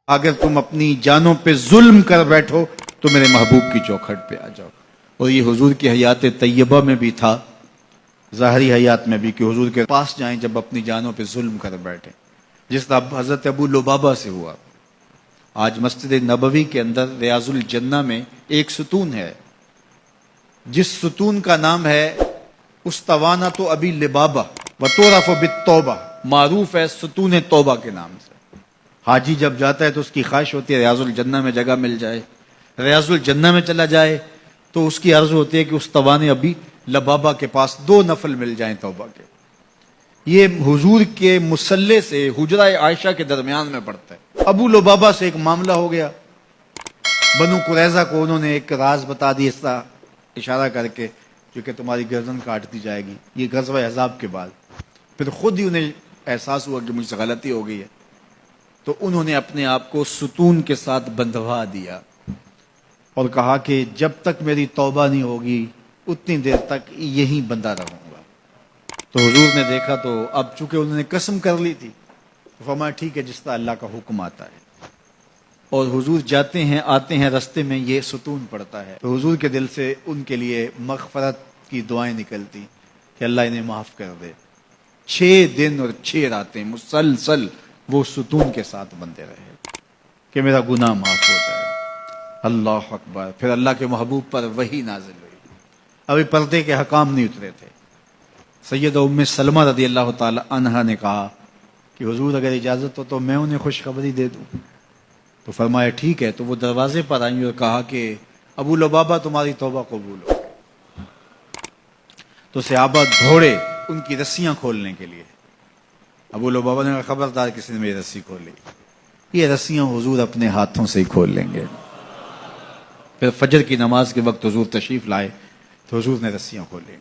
اگر تم اپنی جانوں پہ ظلم کر بیٹھو تو میرے محبوب کی چوکھٹ پہ آ جاؤ. اور یہ حضور کی حیات طیبہ میں بھی تھا، ظاہری حیات میں بھی، کہ حضور کے پاس جائیں جب اپنی جانوں پہ ظلم کر بیٹھے، جس طرح حضرت ابو لبابہ سے ہوا. آج مسجد نبوی کے اندر ریاض الجنہ میں ایک ستون ہے، جس ستون کا نام ہے استوانۃ ابی لبابہ وتعرف بالتوبہ، معروف ہے ستون توبہ کے نام سے. حاجی جب جاتا ہے تو اس کی خواہش ہوتی ہے ریاض الجنہ میں جگہ مل جائے، ریاض الجنہ میں چلا جائے تو اس کی عرض ہوتی ہے کہ استوان ابی لبابہ کے پاس 2 نفل مل جائیں توبہ کے. یہ حضور کے مصلے سے حجرہ عائشہ کے درمیان میں پڑتا ہے. ابو لبابہ سے ایک معاملہ ہو گیا، بنو قریظہ کو انہوں نے ایک راز بتا دی، اس طرح اشارہ کر کے جو کہ تمہاری گردن کاٹ دی جائے گی. یہ غزوہ احزاب کے بعد پھر خود ہی انہیں احساس ہوا کہ مجھ سے غلطی ہو گئی ہے، تو انہوں نے اپنے آپ کو ستون کے ساتھ بندھوا دیا اور کہا کہ جب تک میری توبہ نہیں ہوگی اتنی دیر تک یہیں بندہ رہوں گا. تو حضور نے دیکھا تو اب چونکہ انہوں نے قسم کر لی تھی، فرمایا ٹھیک ہے جس طرح اللہ کا حکم آتا ہے. اور حضور جاتے ہیں آتے ہیں، رستے میں یہ ستون پڑتا ہے تو حضور کے دل سے ان کے لیے مغفرت کی دعائیں نکلتی کہ اللہ انہیں معاف کر دے. 6 دن اور 6 راتیں مسلسل وہ ستون کے ساتھ بندے رہے کہ میرا گناہ معاف ہوتا ہے. اللہ اکبر. پھر اللہ کے محبوب پر وحی نازل ہوئی، ابھی پردے کے حکام نہیں اترے تھے. سیدہ ام سلمہ رضی اللہ تعالی عنہا نے کہا کہ حضور اگر اجازت ہو تو میں انہیں خوشخبری دے دوں. تو فرمایا ٹھیک ہے. تو وہ دروازے پر آئیں اور کہا کہ ابو لبابہ تمہاری توبہ قبول ہو. تو صحابہ دوڑے ان کی رسیاں کھولنے کے لیے. ابو لبابہ نے کہا خبردار کسی نے میری رسی کھولی، یہ رسیاں حضور اپنے ہاتھوں سے ہی کھول لیں گے. پھر فجر کی نماز کے وقت حضور تشریف لائے تو حضور نے رسیاں کھولیں.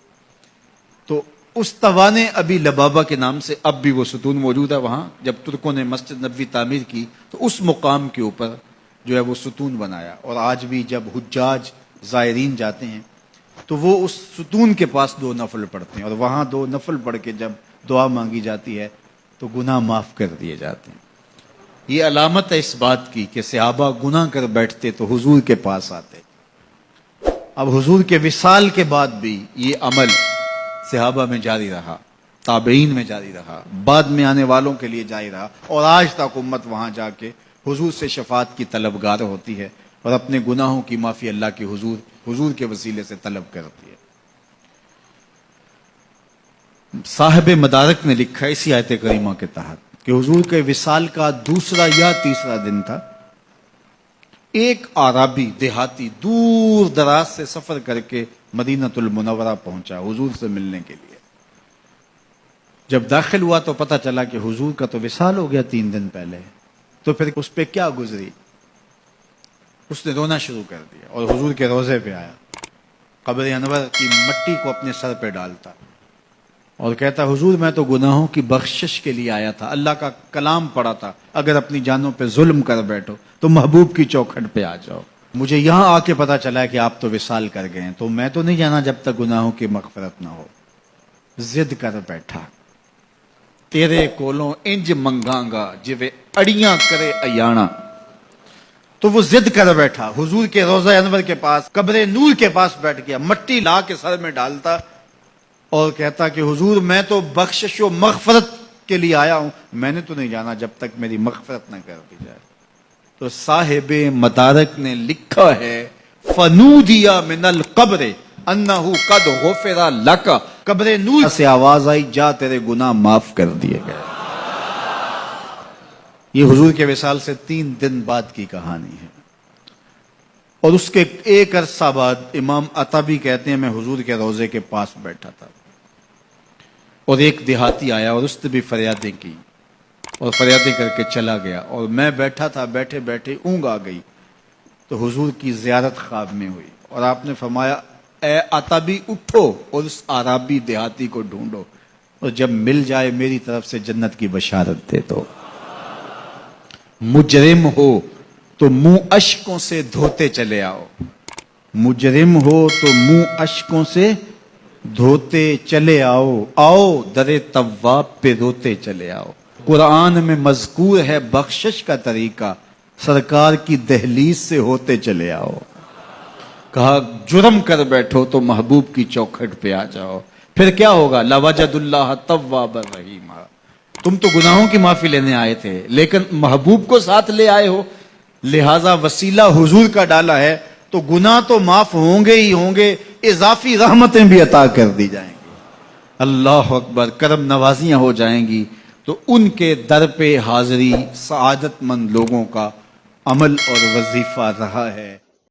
تو استوان ابی لبابہ کے نام سے اب بھی وہ ستون موجود ہے وہاں. جب ترکوں نے مسجد نبوی تعمیر کی تو اس مقام کے اوپر جو ہے وہ ستون بنایا، اور آج بھی جب حجاج زائرین جاتے ہیں تو وہ اس ستون کے پاس 2 نفل پڑھتے ہیں، اور وہاں 2 نفل پڑھ کے جب دعا مانگی جاتی ہے تو گناہ معاف کر دیے جاتے ہیں. یہ علامت ہے اس بات کی کہ صحابہ گناہ کر بیٹھتے تو حضور کے پاس آتے. اب حضور کے وصال کے بعد بھی یہ عمل صحابہ میں جاری رہا، تابعین میں جاری رہا، بعد میں آنے والوں کے لیے جاری رہا، اور آج تک امت وہاں جا کے حضور سے شفاعت کی طلبگار ہوتی ہے اور اپنے گناہوں کی معافی اللہ کے حضور کے وسیلے سے طلب کرتی ہے. صاحب مدارک نے لکھا اسی آیت کریمہ کے تحت کہ حضور کے وصال کا 2 یا 3 دن تھا. ایک عربی دیہاتی دور دراز سے سفر کر کے مدینہ المنورہ پہنچا حضور سے ملنے کے لیے. جب داخل ہوا تو پتہ چلا کہ حضور کا تو وصال ہو گیا 3 دن پہلے. تو پھر اس پہ کیا گزری، اس نے رونا شروع کر دیا اور حضور کے روضے پہ آیا، قبر انور کی مٹی کو اپنے سر پہ ڈالتا اور کہتا حضور میں تو گناہوں کی بخشش کے لیے آیا تھا، اللہ کا کلام پڑھا تھا، اگر اپنی جانوں پہ ظلم کر بیٹھو تو محبوب کی چوکھٹ پہ آ جاؤ. مجھے یہاں آ کے پتا چلا کہ آپ تو وصال کر گئے ہیں، تو میں تو نہیں جانا جب تک گناہوں کی مغفرت نہ ہو. ضد کر بیٹھا، تیرے کولوں انج منگاں گا جویں اڑیاں کرے ایانا. تو وہ ضد کر بیٹھا، حضور کے روضہ انور کے پاس قبر نور کے پاس بیٹھ گیا، مٹی لا کے سر میں ڈالتا اور کہتا کہ حضور میں تو بخشش و مغفرت کے لیے آیا ہوں، میں نے تو نہیں جانا جب تک میری مغفرت نہ کر دی جائے. تو صاحب مدارک نے لکھا ہے فنودی من القبر انہ قد غفر لک، قبر نور سے آواز آئی جا تیرے گناہ معاف کر دیے گئے. یہ حضور کے وصال سے 3 دن بعد کی کہانی ہے. اور اس کے ایک عرصہ بعد امام عطابی کہتے ہیں میں حضور کے روضے کے پاس بیٹھا تھا اور ایک دیہاتی آیا اور اس نے بھی فریادیں کی اور فریادیں کر کے چلا گیا، اور میں بیٹھا تھا، بیٹھے بیٹھے اونگ آ گئی تو حضور کی زیارت خواب میں ہوئی اور آپ نے فرمایا اے عطابی اٹھو اور اس عربی دیہاتی کو ڈھونڈو، اور جب مل جائے میری طرف سے جنت کی بشارت دے دو. مجرم ہو تو منہ اشکوں سے دھوتے چلے آؤ، مجرم ہو تو منہ اشکوں سے دھوتے چلے آؤ، آؤ در تواب پہ روتے چلے آؤ. قرآن میں مذکور ہے بخشش کا طریقہ، سرکار کی دہلیز سے ہوتے چلے آؤ. کہا جرم کر بیٹھو تو محبوب کی چوکھٹ پہ آ جاؤ. پھر کیا ہوگا؟ لَوَجَدُ اللَّهَ تَوَّابًا رَحِيمًا. تم تو گناہوں کی معافی لینے آئے تھے لیکن محبوب کو ساتھ لے آئے ہو، لہذا وسیلہ حضور کا ڈالا ہے تو گناہ تو معاف ہوں گے ہی ہوں گے، اضافی رحمتیں بھی عطا کر دی جائیں گی. اللہ اکبر. کرم نوازیاں ہو جائیں گی. تو ان کے در پہ حاضری سعادت مند لوگوں کا عمل اور وظیفہ رہا ہے.